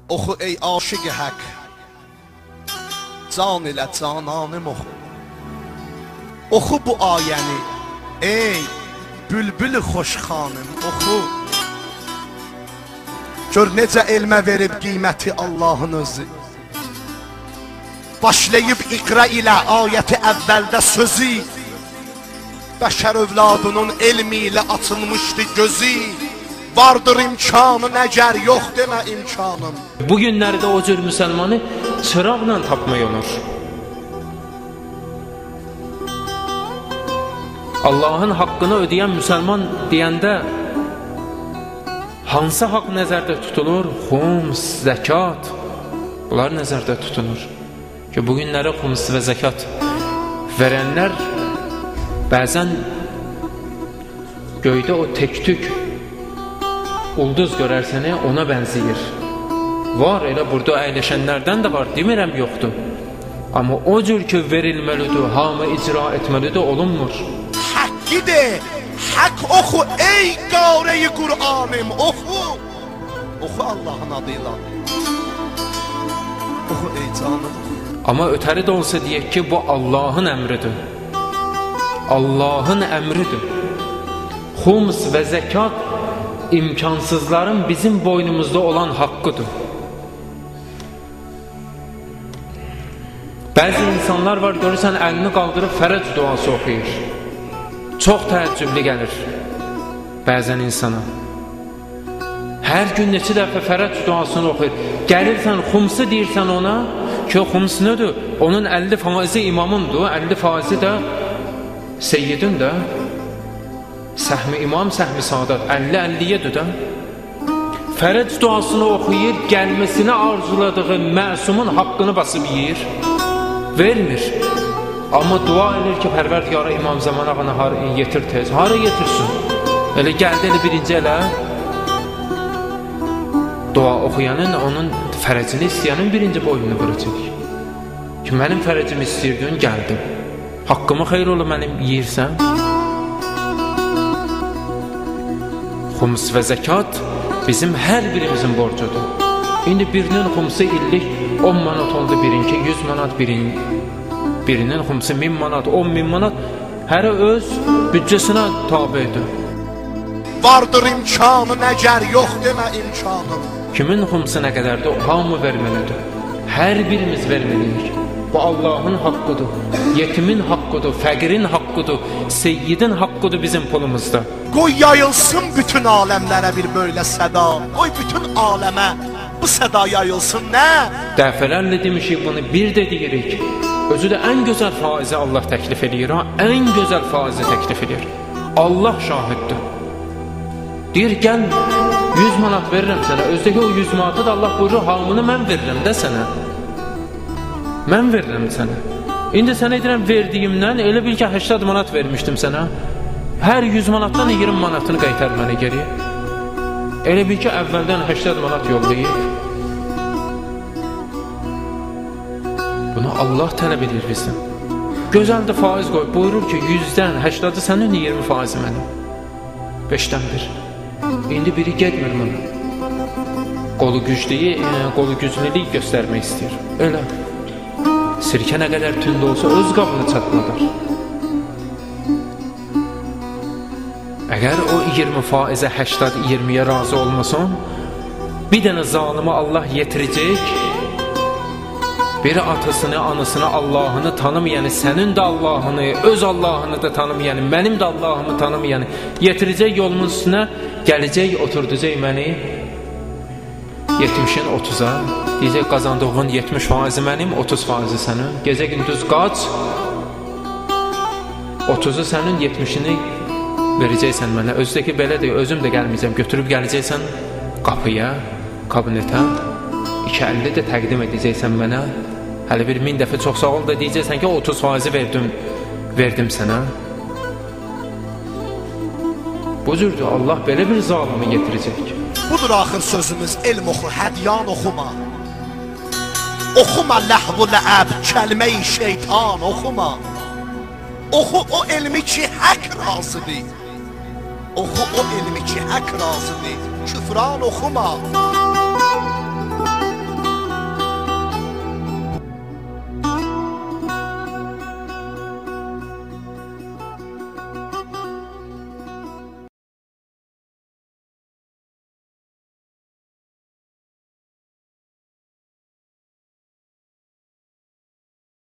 Oxu ey aşık-ı haq, can ilə cananım oxu. Oxu bu ayəni, ey bülbül-ü xoşxanım, oxu. Gör necə elmə verib qiyməti Allahın özü. Başlayıb iqra ilə ayəti əvvəldə sözü. Bəşər övladının elmi ilə açılmışdı gözü. Vardır imkanın, əgər yox demə imkanım. Bugünlərdə o cür müsəlmanı çıraqla tapmaq olur. Allahın haqqını ödəyən müsəlman deyəndə hansı haqq nəzərdə tutulur? Xums, zəkat, bunlar nəzərdə tutulur. Ki bugünlərə xums və zəkat verənlər bəzən göydə o tək-tük ulduz görərsəni ona bənzəyir. Var, elə burada əyləşənlərdən də var, demirəm yoxdur. Amma o cür ki verilməlidir, hamı icra etməlidir, olunmur. Haqqı de, haqq oxu ey qare-i Qur'anım, oxu. Oxu Allahın adıyla. Oxu ey canım. Amma ötəri də olsa deyək ki, bu Allahın əmridir. Allahın əmridir. Xums və zəkat imkansızların bizim boynumuzda olan haqqıdır. Bəzi insanlar var, görürsən, əlini qaldırıb fərəc duası oxuyur. Çox təəccüblü gəlir bəzən insana. Hər gün neçə dəfə fərəc duasını oxuyur. Gəlirsən, xumsu deyirsən ona, ki, xums nədir? Onun 50% imamındır, 50% də seyyidin də. Səhmi imam, səhmi sadat, 50-50-yədir də. Fərəc duasını oxuyur, gəlməsini arzuladığı məsumun haqqını basıb yiyir, vermir. Amma dua edir ki, Pərverdigara İmam Zaman ağana hara yetir tez, hara yetirsin? Elə gəldi, elə birinci elə dua oxuyanın, onun fərəcini istəyənin birinci boynunu vuracaq. Ki, mənim fərəcimi istəyirdin, gəldim. Haqqımı xeyr olur, mənim yiyirsən. Xums və zəkat bizim hər birimizin borcudur. İndi birinin xumsu illik 10 manat oldu, birinki 100 manat, birinin xumsu 1000 manat, 10.000 manat, hərə öz büdcəsinə tabidir. Vardır imkanın, əgər yox demə imkanım. Kimin xumsu nə qədərdir, hamı verməlidir. Hər birimiz verməliyik. Bu Allahın haqqıdır, yetimin haqqıdır, fəqirin haqqıdır, seyyidin haqqıdır bizim pulumuzda. Qoy yayılsın bütün aləmlərə bir böyle səda. Qoy bütün aləmə bu səda yayılsın, nə? Dəfələrlə demişik bunu, bir də deyirik. Özü də ən gözəl faizi Allah təklif edir, ən gözəl faizi təklif edir. Allah şahiddir. Deyir, gəl 100 manat verirəm sənə, özdəki o 100 manatı da Allah buyurur, hamını mən verirəm də sənə. Mən verirəm sənə. İndi sənə edirəm verdiyimdən, elə bil ki 80 manat vermişdim sənə. Hər 100 manatdan 20 manatını qaytar mənə geriyə. Elə bil ki əvvəldən 80 manat yollayıb. Bunu Allah tələb edir bizdən. Gözəldə faiz qoy, buyurur ki 100-dən 80-ı sənin, 20% mənim. 5-dən 1. İndi biri getmir mənə. Qolu güclülük göstərmək istəyir. Elə. Sirkə nə qədər tünd olsa öz qabını çatmadar. Əgər o 20%-ə 80-20-yə razı olmasan, bir dənə zalımı Allah yetirəcək, biri atasını, anasını, Allahını tanımayanı, sənin də Allahını, öz Allahını da tanımayanı, mənim də Allahımı tanımayanı yetirəcək yolumun üstünə, gələcək, oturdacaq məni 70-in 30-a, deyəcək qazandığın 70% mənim, 30% sənin, gecə gündüz qaç, 30-u sənin, 70-ini verəcəksən mənə. Özdəki belədir, özüm də gəlməyəcəm, götürüb gələcəksən qapıya, kabinetə, 250 də təqdim edəcəksən mənə, hələ bir 1000 dəfə çox sağ ol da deyəcəksən ki 30% verdim sənə. Bu cürdür, Allah belə bir zalimi getirəcək. Budur axır sözümüz, elm oxu, hədyan oxuma. Oxuma ləhv-u ləəb, kəlmə-i şeytan oxuma. Oxu o elmi ki haqq razıdır. Oxu o elmi ki haqq razıdır. Küfran oxuma.